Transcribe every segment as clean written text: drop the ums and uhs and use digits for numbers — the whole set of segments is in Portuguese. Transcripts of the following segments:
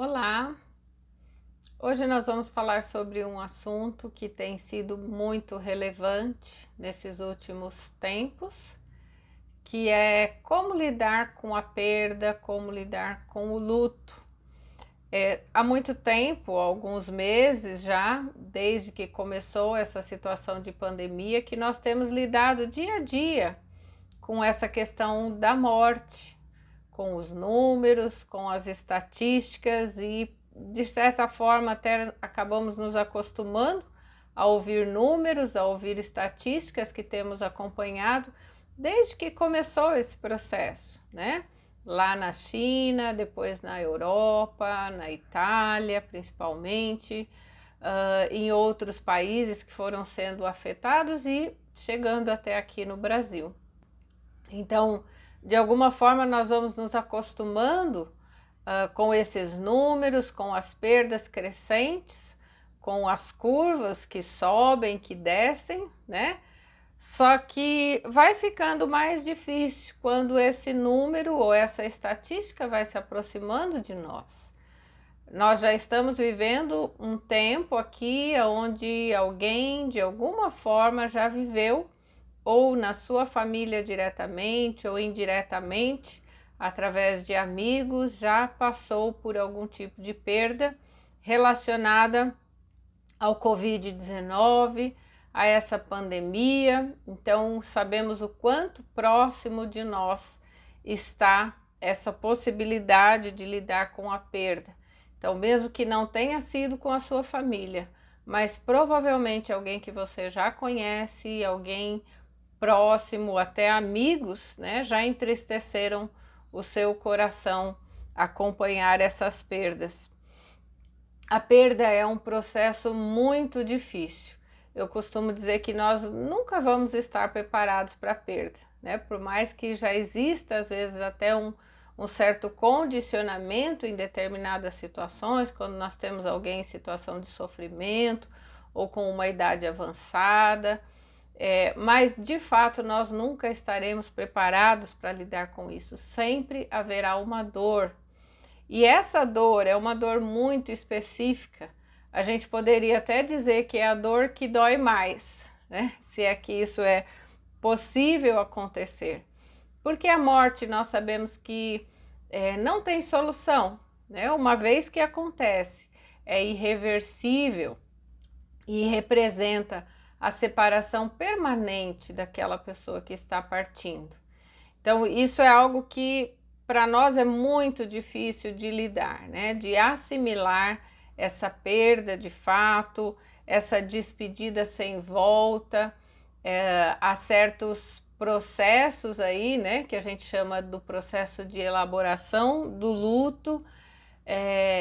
Olá! Hoje nós vamos falar sobre um assunto que tem sido muito relevante nesses últimos tempos, que é como lidar com a perda, como lidar com o luto. Há muito tempo, alguns meses já, desde que começou essa situação de pandemia, que nós temos lidado dia a dia com essa questão da morte, com os números, com as estatísticas e, de certa forma, até acabamos nos acostumando a ouvir números, a ouvir estatísticas que temos acompanhado desde que começou esse processo, né? Lá na China, depois na Europa, na Itália, principalmente, em outros países que foram sendo afetados e chegando até aqui no Brasil. Então, de alguma forma, nós vamos nos acostumando com esses números, com as perdas crescentes, com as curvas que sobem, que descem, né? Só que vai ficando mais difícil quando esse número ou essa estatística vai se aproximando de nós. Nós já estamos vivendo um tempo aqui onde alguém, de alguma forma, já viveu, ou na sua família diretamente ou indiretamente, através de amigos, já passou por algum tipo de perda relacionada ao Covid-19, a essa pandemia. Então, sabemos o quanto próximo de nós está essa possibilidade de lidar com a perda. Então, mesmo que não tenha sido com a sua família, mas provavelmente alguém que você já conhece, alguém próximo, até amigos, né, já entristeceram o seu coração acompanhar essas perdas. A perda é um processo muito difícil. Eu costumo dizer que nós nunca vamos estar preparados para a perda, né? Por mais que já exista, às vezes, até um certo condicionamento em determinadas situações, quando nós temos alguém em situação de sofrimento ou com uma idade avançada, mas de fato nós nunca estaremos preparados para lidar com isso. Sempre haverá uma dor. E essa dor é uma dor muito específica. A gente poderia até dizer que é a dor que dói mais, né? Se é que isso é possível acontecer. Porque a morte nós sabemos que não tem solução, né? Uma vez que acontece, é irreversível e representa a separação permanente daquela pessoa que está partindo. Então, isso é algo que para nós é muito difícil de lidar, né? De assimilar essa perda de fato, essa despedida sem volta. Há certos processos aí, né? Que a gente chama do processo de elaboração do luto,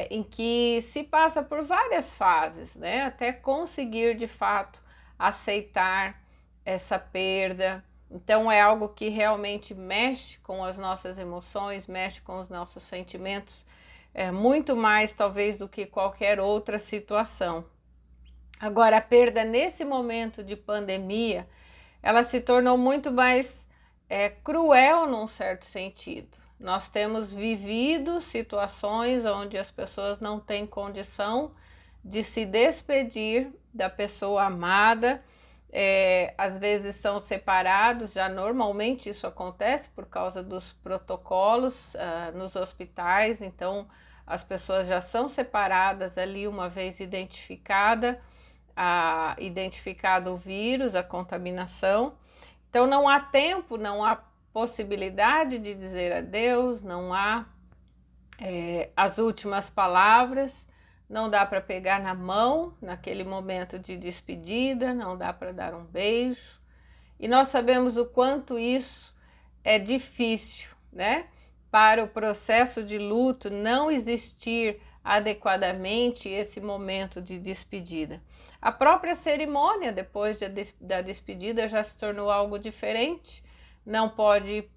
em que se passa por várias fases, né? Até conseguir de fato aceitar essa perda. Então é algo que realmente mexe com as nossas emoções, mexe com os nossos sentimentos, muito mais talvez do que qualquer outra situação. Agora, a perda nesse momento de pandemia, ela se tornou muito mais cruel num certo sentido. Nós temos vivido situações onde as pessoas não têm condição de se despedir da pessoa amada, às vezes são separados, já normalmente isso acontece por causa dos protocolos nos hospitais, então as pessoas já são separadas ali uma vez identificado o vírus, a contaminação. Então não há tempo, não há possibilidade de dizer adeus, não há as últimas palavras, não dá para pegar na mão naquele momento de despedida, não dá para dar um beijo. E nós sabemos o quanto isso é difícil, né? Para o processo de luto não existir adequadamente esse momento de despedida. A própria cerimônia depois da despedida já se tornou algo diferente. Não pode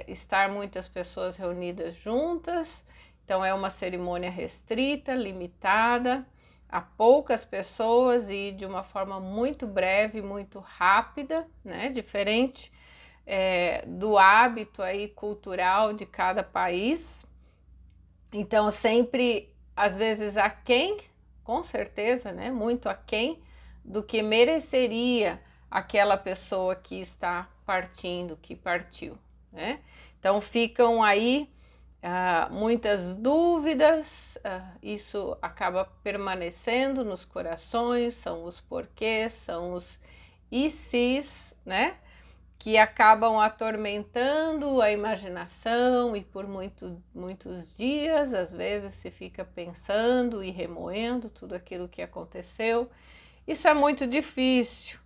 estar muitas pessoas reunidas juntas, então é uma cerimônia restrita, limitada a poucas pessoas e de uma forma muito breve, muito rápida, né? Diferente do hábito aí cultural de cada país. Então sempre às vezes aquém, com certeza, né? Muito aquém do que mereceria aquela pessoa que está partindo, que partiu, né? Então ficam aí muitas dúvidas, isso acaba permanecendo nos corações, são os porquês, são os e se's, né? Que acabam atormentando a imaginação e por muitos dias, às vezes se fica pensando e remoendo tudo aquilo que aconteceu. Isso é muito difícil.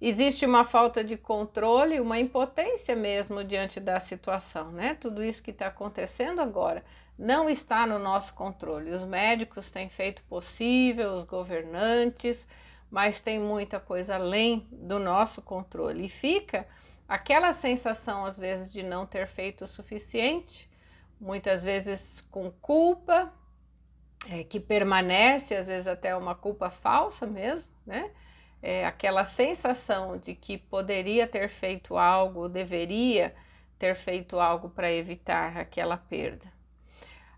Existe uma falta de controle, uma impotência mesmo diante da situação, né? Tudo isso que está acontecendo agora não está no nosso controle. Os médicos têm feito o possível, os governantes, mas tem muita coisa além do nosso controle. E fica aquela sensação, às vezes, de não ter feito o suficiente, muitas vezes com culpa, que permanece, às vezes até uma culpa falsa mesmo, né? Aquela sensação de que poderia ter feito algo, deveria ter feito algo para evitar aquela perda.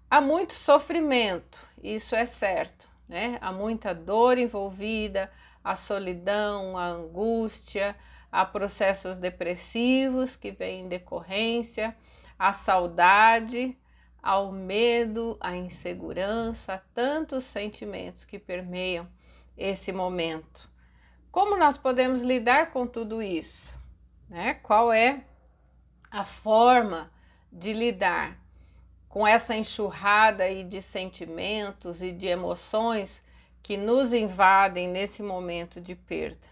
Há muito sofrimento, isso é certo, né? Há muita dor envolvida, a solidão, a angústia, há processos depressivos que vêm em decorrência, a saudade, ao medo, à insegurança, tantos sentimentos que permeiam esse momento. Como nós podemos lidar com tudo isso, né? Qual é a forma de lidar com essa enxurrada aí de sentimentos e de emoções que nos invadem nesse momento de perda?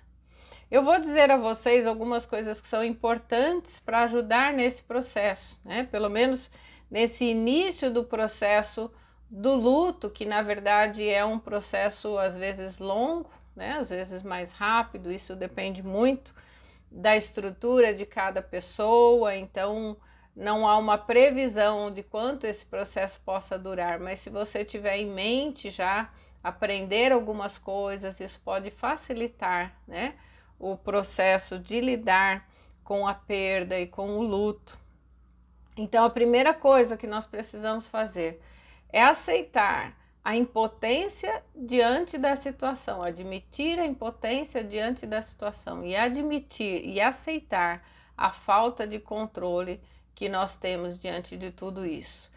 Eu vou dizer a vocês algumas coisas que são importantes para ajudar nesse processo, né? Pelo menos nesse início do processo do luto, que na verdade é um processo às vezes longo, né? Às vezes mais rápido, isso depende muito da estrutura de cada pessoa, então não há uma previsão de quanto esse processo possa durar, mas se você tiver em mente já aprender algumas coisas, isso pode facilitar, né, o processo de lidar com a perda e com o luto. Então a primeira coisa que nós precisamos fazer é aceitar a impotência diante da situação, admitir a impotência diante da situação e admitir e aceitar a falta de controle que nós temos diante de tudo isso.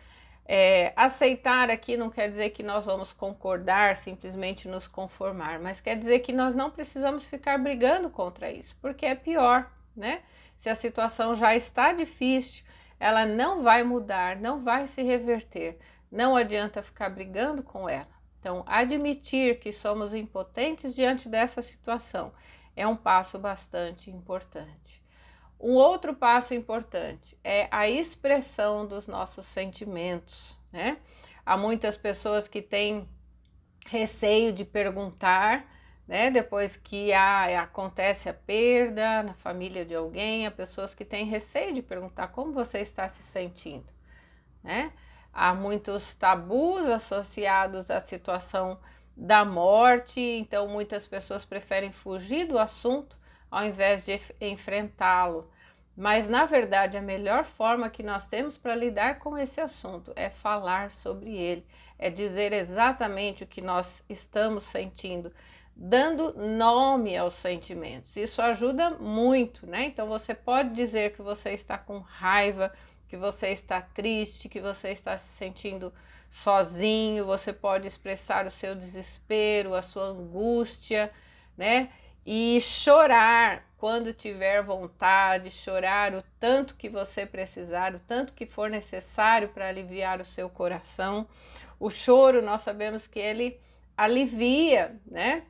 Aceitar aqui não quer dizer que nós vamos concordar, simplesmente nos conformar, mas quer dizer que nós não precisamos ficar brigando contra isso, porque é pior, né? Se a situação já está difícil, ela não vai mudar, não vai se reverter. Não adianta ficar brigando com ela. Então, admitir que somos impotentes diante dessa situação é um passo bastante importante. Um outro passo importante é a expressão dos nossos sentimentos, né? Há muitas pessoas que têm receio de perguntar, né? Depois que acontece a perda na família de alguém, há pessoas que têm receio de perguntar como você está se sentindo, né? Há muitos tabus associados à situação da morte, então muitas pessoas preferem fugir do assunto ao invés de enfrentá-lo. Mas, na verdade, a melhor forma que nós temos para lidar com esse assunto é falar sobre ele, é dizer exatamente o que nós estamos sentindo, dando nome aos sentimentos. Isso ajuda muito, né? Então, você pode dizer que você está com raiva, que você está triste, que você está se sentindo sozinho, você pode expressar o seu desespero, a sua angústia, né? E chorar quando tiver vontade, chorar o tanto que você precisar, o tanto que for necessário para aliviar o seu coração. O choro, nós sabemos que ele alivia, né?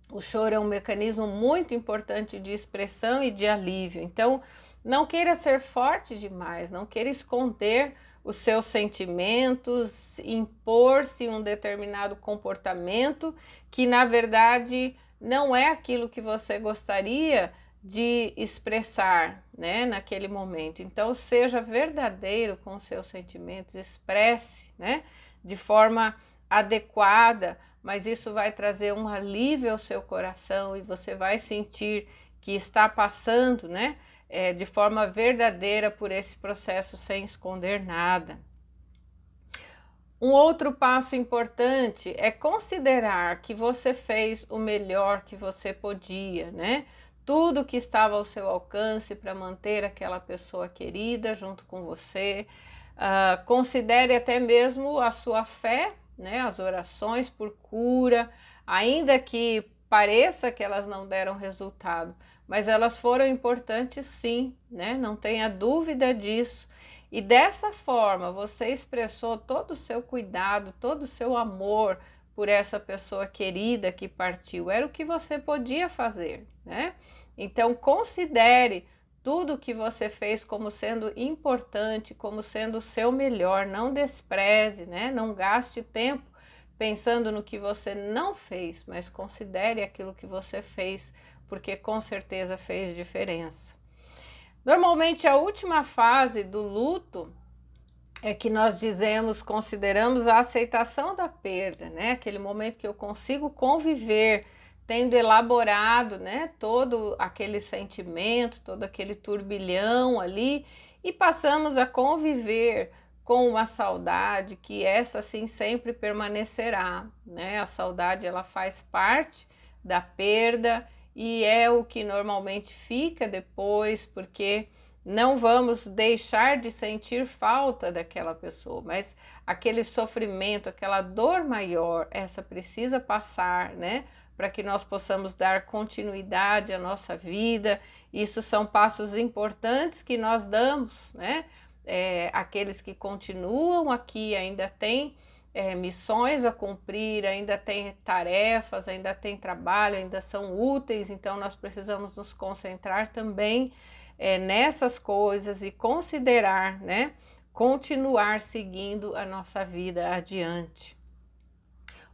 O choro é um mecanismo muito importante de expressão e de alívio. Então, não queira ser forte demais, não queira esconder os seus sentimentos, impor-se um determinado comportamento que, na verdade, não é aquilo que você gostaria de expressar, né, naquele momento. Então, seja verdadeiro com os seus sentimentos, expresse, né, de forma adequada, mas isso vai trazer um alívio ao seu coração e você vai sentir que está passando, né, de forma verdadeira por esse processo sem esconder nada. Um outro passo importante é considerar que você fez o melhor que você podia, né? Tudo que estava ao seu alcance para manter aquela pessoa querida junto com você. Considere até mesmo a sua fé, né? As orações por cura, ainda que pareça que elas não deram resultado, mas elas foram importantes sim, né? Não tenha dúvida disso. E dessa forma você expressou todo o seu cuidado, todo o seu amor por essa pessoa querida que partiu. Era o que você podia fazer, né? Então considere tudo que você fez como sendo importante, como sendo o seu melhor. Não despreze, né? Não gaste tempo pensando no que você não fez, mas considere aquilo que você fez, porque com certeza fez diferença. Normalmente a última fase do luto é que nós dizemos, consideramos a aceitação da perda, né? Aquele momento que eu consigo conviver, tendo elaborado, né, todo aquele sentimento, todo aquele turbilhão ali, e passamos a conviver com uma saudade que essa sim sempre permanecerá, né? A saudade ela faz parte da perda e é o que normalmente fica depois, porque não vamos deixar de sentir falta daquela pessoa, mas aquele sofrimento, aquela dor maior, essa precisa passar, né? Para que nós possamos dar continuidade à nossa vida. Isso são passos importantes que nós damos, né? Aqueles que continuam aqui ainda têm missões a cumprir, ainda tem tarefas, ainda tem trabalho, ainda são úteis, então nós precisamos nos concentrar também nessas coisas e considerar, né, continuar seguindo a nossa vida adiante.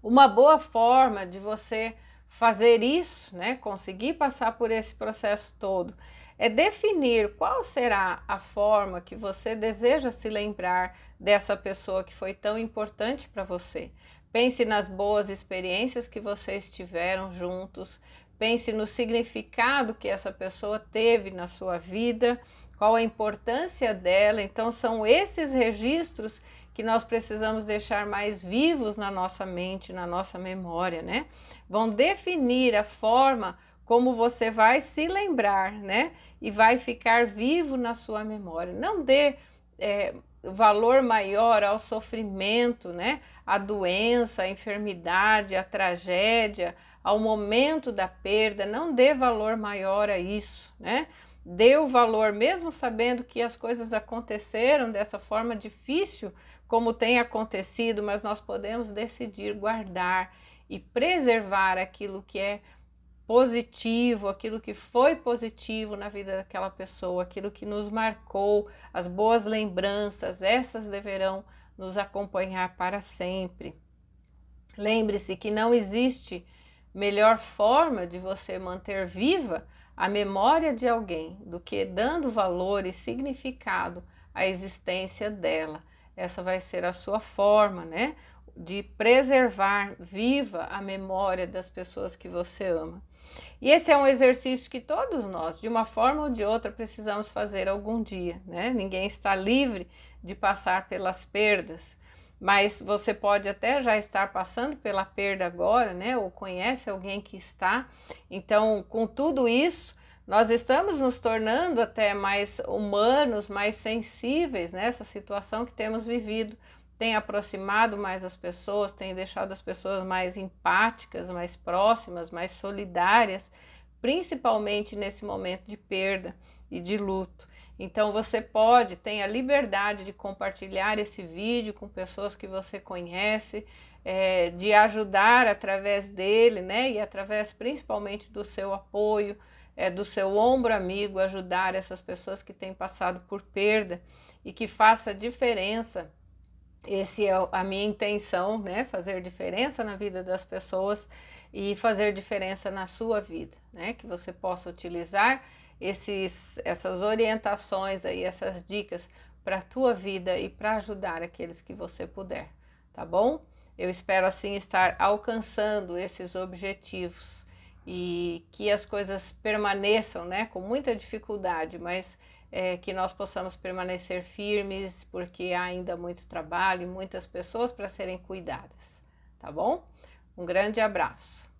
Uma boa forma de você fazer isso, né, conseguir passar por esse processo todo, é definir qual será a forma que você deseja se lembrar dessa pessoa que foi tão importante para você. Pense nas boas experiências que vocês tiveram juntos, pense no significado que essa pessoa teve na sua vida, qual a importância dela. Então são esses registros que nós precisamos deixar mais vivos na nossa mente, na nossa memória, né? Vão definir a forma como você vai se lembrar, né? E vai ficar vivo na sua memória. Não dê valor maior ao sofrimento, né? A doença, a enfermidade, a tragédia, ao momento da perda. Não dê valor maior a isso, né? Dê o valor, mesmo sabendo que as coisas aconteceram dessa forma difícil, como tem acontecido, mas nós podemos decidir guardar e preservar aquilo que é positivo, aquilo que foi positivo na vida daquela pessoa, aquilo que nos marcou, as boas lembranças, essas deverão nos acompanhar para sempre. Lembre-se que não existe melhor forma de você manter viva a memória de alguém do que dando valor e significado à existência dela. Essa vai ser a sua forma, né, de preservar viva a memória das pessoas que você ama. E esse é um exercício que todos nós, de uma forma ou de outra, precisamos fazer algum dia, né? Ninguém está livre de passar pelas perdas, mas você pode até já estar passando pela perda agora, né? Ou conhece alguém que está. Então, com tudo isso, nós estamos nos tornando até mais humanos, mais sensíveis nessa situação que temos vivido. Tem aproximado mais as pessoas, tem deixado as pessoas mais empáticas, mais próximas, mais solidárias, principalmente nesse momento de perda e de luto. Então você pode, tem a liberdade de compartilhar esse vídeo com pessoas que você conhece, de ajudar através dele, né? E através principalmente do seu apoio, do seu ombro amigo, ajudar essas pessoas que têm passado por perda e que faça diferença. Essa é a minha intenção, né? Fazer diferença na vida das pessoas e fazer diferença na sua vida, né? Que você possa utilizar essas orientações aí, essas dicas para a tua vida e para ajudar aqueles que você puder, tá bom? Eu espero assim estar alcançando esses objetivos e que as coisas permaneçam, né, com muita dificuldade, mas que nós possamos permanecer firmes, porque há ainda muito trabalho e muitas pessoas para serem cuidadas, tá bom? Um grande abraço.